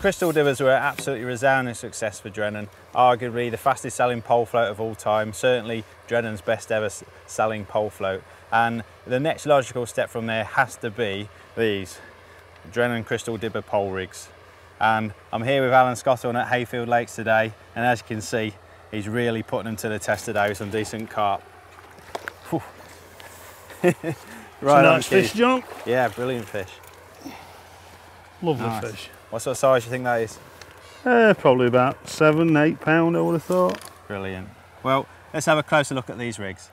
Crystal Dibbers were an absolutely resounding success for Drennan, arguably the fastest selling pole float of all time, certainly Drennan's best ever selling pole float. And the next logical step from there has to be these Drennan Crystal Dibber pole rigs. And I'm here with Alan Scotthorne at Hayfield Lakes today, and as you can see, he's really putting them to the test today with some decent carp. Right, nice fish, John. Yeah, brilliant fish. Lovely nice fish. What sort of size do you think that is? Probably about 7–8 pound, I would have thought. Brilliant. Well, let's have a closer look at these rigs.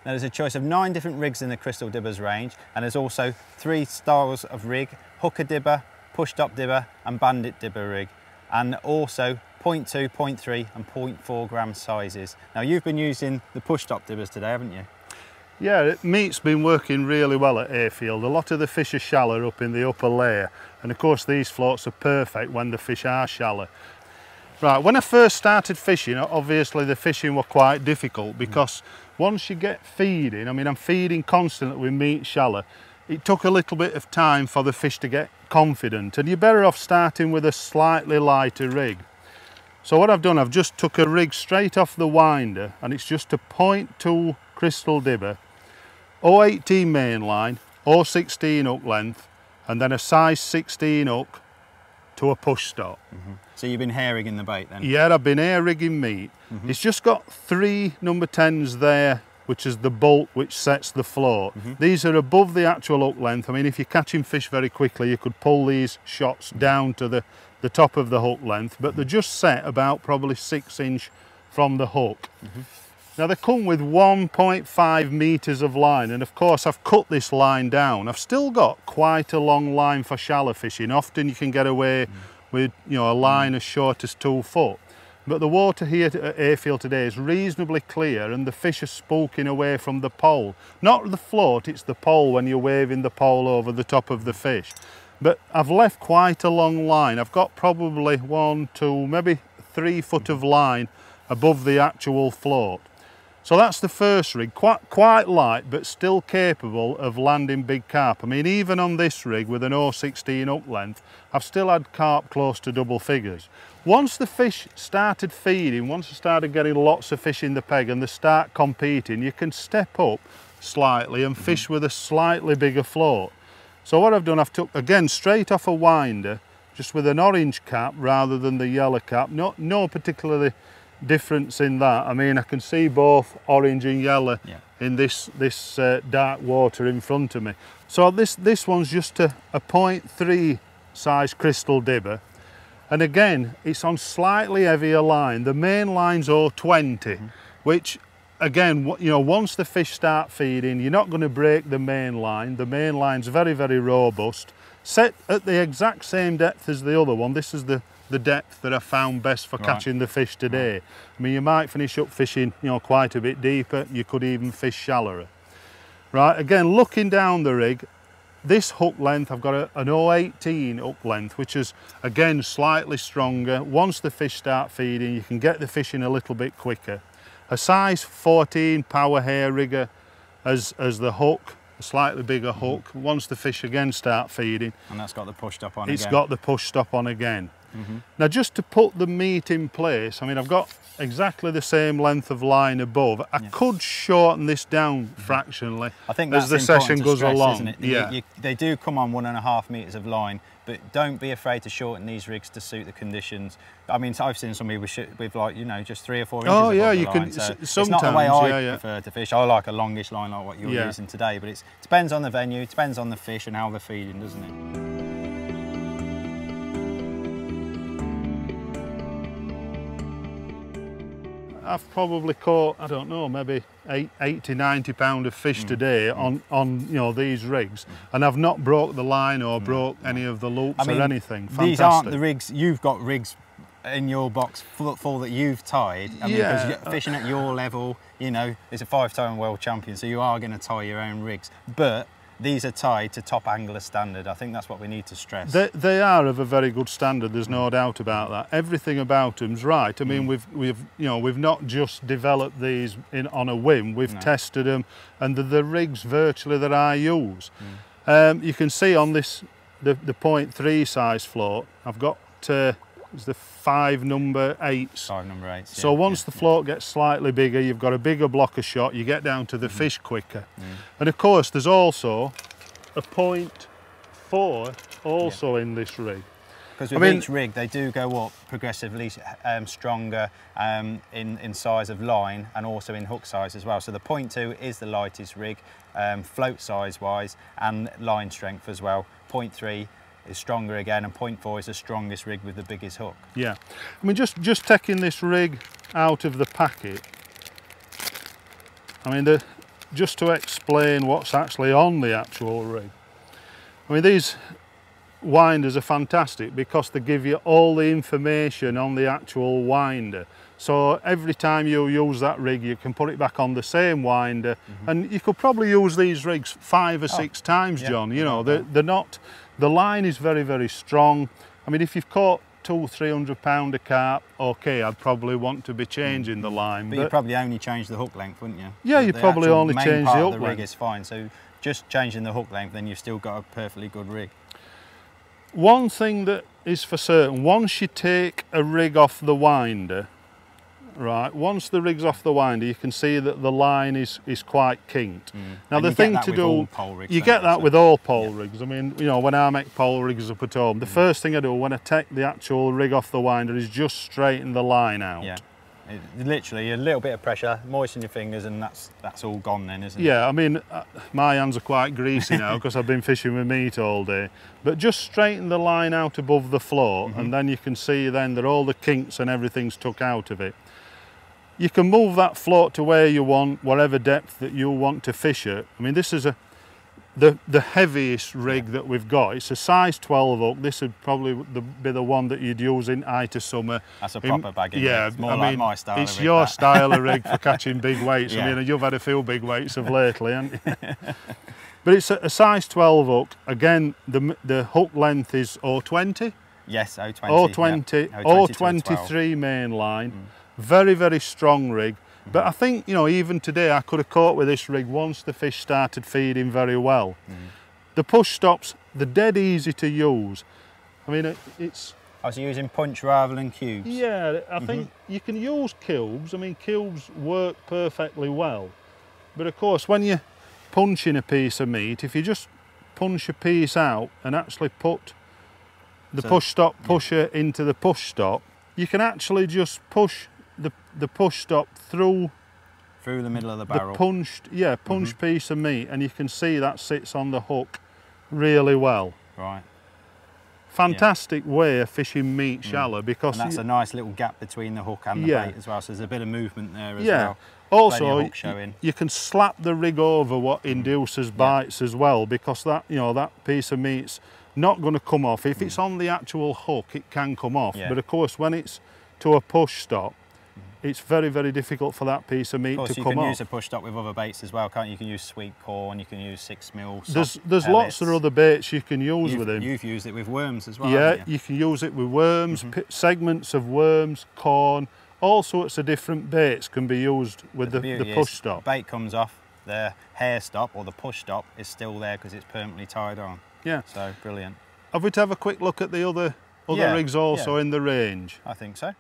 Now, there's a choice of 9 different rigs in the Crystal Dibbers range, and there's also 3 styles of rig: hooker dibber, push-stop dibber and bandit dibber rig, and also 0.2, 0.3 and 0.4 gram sizes. Now, you've been using the push-stop dibbers today, haven't you? Yeah, meat's been working really well at Hayfield. A lot of the fish are shallow up in the upper layer, and of course these floats are perfect when the fish are shallow. Right, when I first started fishing, obviously the fishing were quite difficult because once you get feeding, I mean I'm feeding constantly with meat shallow, it took a little bit of time for the fish to get confident, and you're better off starting with a slightly lighter rig. So what I've done, I've just took a rig straight off the winder, and it's just a 0.2 Crystal Dibber, 018 main line, 016 hook length, and then a size 16 hook to a push stop. So you've been hair rigging the bait then? Yeah, I've been hair rigging meat. It's just got 3 number 10s there, which is the bolt which sets the float. These are above the actual hook length. I mean, if you're catching fish very quickly, you could pull these shots down to the top of the hook length, but they're just set about probably 6 inch from the hook. Now they come with 1.5 meters of line, and of course I've cut this line down. I've still got quite a long line for shallow fishing. Often you can get away with, you know, a line as short as 2 foot. But the water here at Hayfield today is reasonably clear, and the fish are spooking away from the pole. Not the float, it's the pole when you're waving the pole over the top of the fish. But I've left quite a long line. I've got probably 1, 2, maybe 3 foot of line above the actual float. So that's the first rig, quite light but still capable of landing big carp. I mean, even on this rig with an 016 hook length, I've still had carp close to double figures. Once the fish started feeding, once I started getting lots of fish in the peg and they start competing, you can step up slightly and fish with a slightly bigger float. So what I've done, I've took, again, straight off a winder, just with an orange cap rather than the yellow cap. No particularly difference in that. I mean, I can see both orange and yellow in this dark water in front of me. So this one's just a 0.3 size Crystal Dibber, and again it's on slightly heavier line. The main line's 020, which again, you know, once the fish start feeding, you're not going to break the main line. The main line's very, very robust, set at the exact same depth as the other one. This is the depth that I found best for catching the fish today. I mean, you might finish up fishing, you know, quite a bit deeper. You could even fish shallower. Right, again, looking down the rig, this hook length, I've got an 018 hook length, which is, again, slightly stronger. Once the fish start feeding, you can get the fish in a little bit quicker. A size 14 power hair rigger as the hook, a slightly bigger hook. Once the fish again start feeding. And that's got the push stop on again. It's got the push stop on again. Now, just to put the meat in place, I mean, I've got exactly the same length of line above. I could shorten this down fractionally as the session goes along. Isn't it? They do come on 1.5 meters of line, but don't be afraid to shorten these rigs to suit the conditions. I mean, I've seen some people with like, you know, just 3 or 4 inches above the line. So it's not the way I prefer to fish. I like a longish line like what you're using today, but it depends on the venue, it depends on the fish and how they're feeding, doesn't it? I've probably caught, I don't know, maybe 80–90 pound of fish today on you know, these rigs, and I've not broke the line or broke any of the loops or anything. Fantastic. These aren't the rigs, you've got rigs in your box full that you've tied. I mean, because fishing at your level, you know, is a 5-time world champion, so you are going to tie your own rigs. But these are tied to top angler standard. I think that's what we need to stress. They are of a very good standard. There's no doubt about that. Everything about them's right. I mean, we've not just developed these on a whim. We've tested them, and the rigs virtually that I use. You can see on this the 0.3 size float, I've got is the 5 number 8s. 5 number 8s. So once the float gets slightly bigger, you've got a bigger block of shot, you get down to the fish quicker. And of course there's also a 0.4 also in this rig. Because with each rig, they do go up progressively stronger in size of line and also in hook size as well. So the 0.2 is the lightest rig, float size wise, and line strength as well. 0.3 is stronger again, and 0.4 is the strongest rig with the biggest hook. Yeah, I mean, just taking this rig out of the packet, I mean, just to explain what's actually on the actual rig. I mean, these winders are fantastic because they give you all the information on the actual winder. So every time you use that rig, you can put it back on the same winder, and you could probably use these rigs 5 or 6 times, John. You know, they're not. The line is very, very strong. I mean, if you've caught 200-300 pounder carp, okay, I'd probably want to be changing the line. But you'd probably only change the hook length, wouldn't you? Yeah, you'd probably only change the hook length. The rig is fine. So just changing the hook length, then you've still got a perfectly good rig. One thing that is for certain, once you take a rig off the winder, right, once the rig's off the winder, you can see that the line is quite kinked. Now the thing to do, you get that with all pole rigs. I mean, you know, when I make pole rigs up at home, the first thing I do when I take the actual rig off the winder is just straighten the line out. Yeah. Literally a little bit of pressure, moisten your fingers, and that's all gone then, isn't it? Yeah, I mean, my hands are quite greasy now because I've been fishing with meat all day. But just straighten the line out above the float, and then you can see then that all the kinks and everything's took out of it. You can move that float to where you want, whatever depth that you want to fish at. I mean, this is the heaviest rig that we've got. It's a size 12 hook. This would probably be the one that you'd use in height of summer. That's a proper bagging rig. Yeah, it's more like my style it's of rig. Your style of rig for catching big weights. I mean, you've had a few big weights of lately, haven't you? But it's a size 12 hook. Again, the hook length is 020. Yes, 020. 020, yeah. 023 main line. Very, very strong rig. But I think, you know, even today I could have caught with this rig once the fish started feeding very well. The push stops, they're dead easy to use. I mean, it's... I was using punch rather than cubes. Yeah, I think you can use cubes. I mean, cubes work perfectly well. But of course, when you're punching a piece of meat, if you just punch a piece out and actually put the push stop pusher into the push stop, you can actually just push the push stop through the middle of the barrel. The punched piece of meat, and you can see that sits on the hook really well. Right. Fantastic way of fishing meat shallow, because and that's a nice little gap between the hook and the bait as well, so there's a bit of movement there as well. Also, you can slap the rig over what induces bites as well, because that, you know, that piece of meat's not going to come off. If it's on the actual hook, it can come off, but of course when it's to a push stop, it's very, very difficult for that piece of meat to come off. You can use a push stop with other baits as well, can't you? You can use sweet corn, you can use 6mm. There's lots of other baits you can use with him. You've used it with worms as well, yeah, haven't you can use it with worms, segments of worms, corn, all sorts of different baits can be used with the push stop. The bait comes off, the hair stop or the push stop is still there because it's permanently tied on. Yeah. So, brilliant. Have we to have a quick look at the other rigs also in the range? I think so.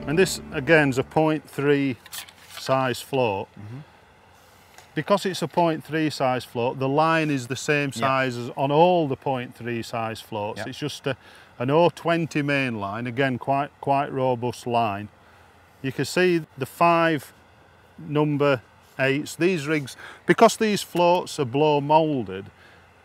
And this again is a 0.3 size float. Because it's a 0.3 size float, the line is the same size as on all the 0.3 size floats. It's just an 020 main line, again quite robust line. You can see the 5 number 8s. These rigs, because these floats are blow moulded,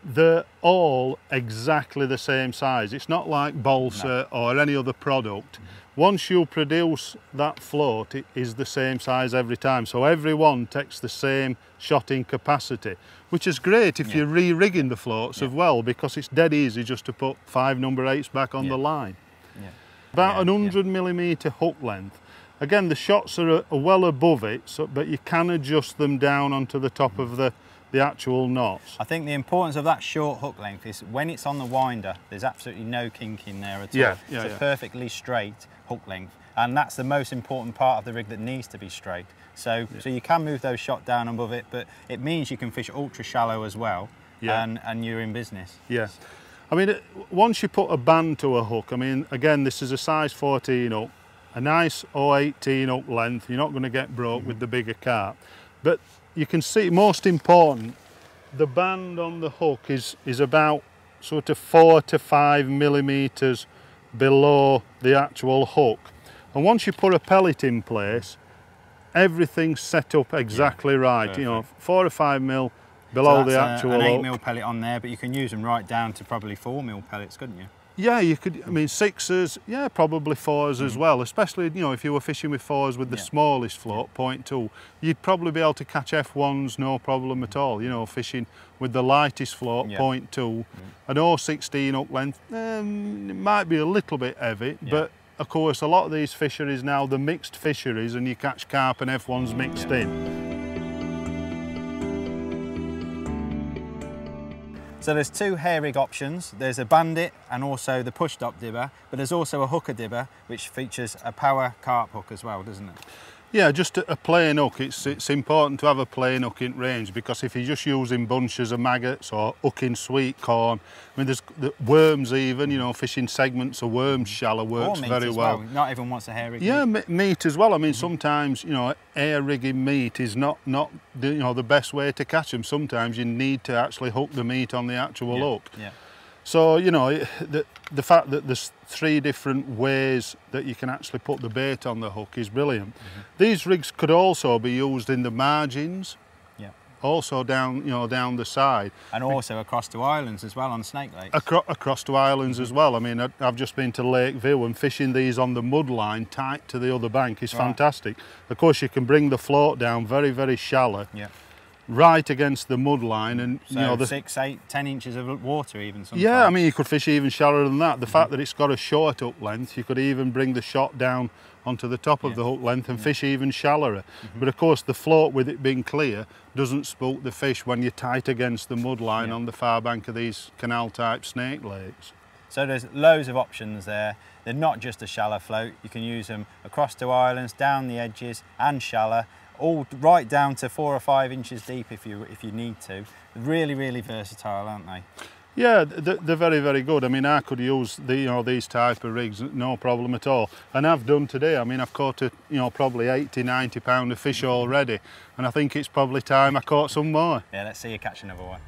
they're all exactly the same size. It's not like balsa or any other product. Once you produce that float, it is the same size every time. So every one takes the same shotting capacity, which is great if you're re-rigging the floats as well, because it's dead easy just to put 5 number 8s back on the line. About an 100mm hook length. Again, the shots are well above it, but you can adjust them down onto the top of the actual knots. I think the importance of that short hook length is when it's on the winder, there's absolutely no kink in there at all. It's a perfectly straight hook length, and that's the most important part of the rig that needs to be straight. So you can move those shot down above it, but it means you can fish ultra shallow as well. and you're in business. Yeah. I mean, once you put a band to a hook, I mean, again, this is a size 14 hook, a nice 018 hook length. You're not going to get broke with the bigger carp. But you can see, most important, the band on the hook is about sort of 4 to 5 millimeters below the actual hook. And once you put a pellet in place, everything's set up exactly right. Perfect. You know, 4 or 5 mil below the actual hook. An 8 mil pellet on there, but you can use them right down to probably 4 mil pellets, couldn't you? Yeah, you could. I mean, 6s, yeah, probably 4s as well. Especially, you know, if you were fishing with 4s with the smallest float, 0.2, you'd probably be able to catch F1s no problem at all. You know, fishing with the lightest float, 0.2, an 016 hook length, it might be a little bit heavy, but of course, a lot of these fisheries now, they're mixed fisheries, and you catch carp and F1s mixed in. So there's 2 hair rig options. There's a Bandit and also the PUSHSTOP dibber, but there's also a hooker dibber which features a power carp hook as well, doesn't it? Yeah, just a plain hook. It's important to have a plain hook in range, because if you're just using bunches of maggots or hooking sweet corn, I mean, there's the worms even, you know, fishing segments of worms shallow works very well. Not everyone wants a hair rig. Yeah, meat as well. I mean, sometimes, you know, air rigging meat is not the, you know, the best way to catch them. Sometimes you need to actually hook the meat on the actual hook. Yeah. So, you know, the fact that there's 3 different ways that you can actually put the bait on the hook is brilliant. These rigs could also be used in the margins, also down, you know, down the side. And also across to islands as well on Snake Lakes. Across to islands as well. I mean, I've just been to Lake View, and fishing these on the mud line tight to the other bank is fantastic. Of course, you can bring the float down very, very shallow. Right against the mud line, and so, you know, 6, 8, 10 inches of water even sometimes. Yeah, I mean, you could fish even shallower than that. The fact that it's got a short hook length, you could even bring the shot down onto the top of the hook length and fish even shallower. But of course, the float, with it being clear, doesn't spook the fish when you're tight against the mud line on the far bank of these canal type snake lakes. So there's loads of options there. They're not just a shallow float. You can use them across to islands, down the edges and shallow, all right down to 4 or 5 inches deep if you need to. Really, really versatile, aren't they? Yeah, they're very, very good. I mean, I could use these type of rigs, no problem at all. And I've done today. I mean, I've caught probably 80, 90 pound of fish already, and I think it's probably time I caught some more. Yeah, let's see you catch another one.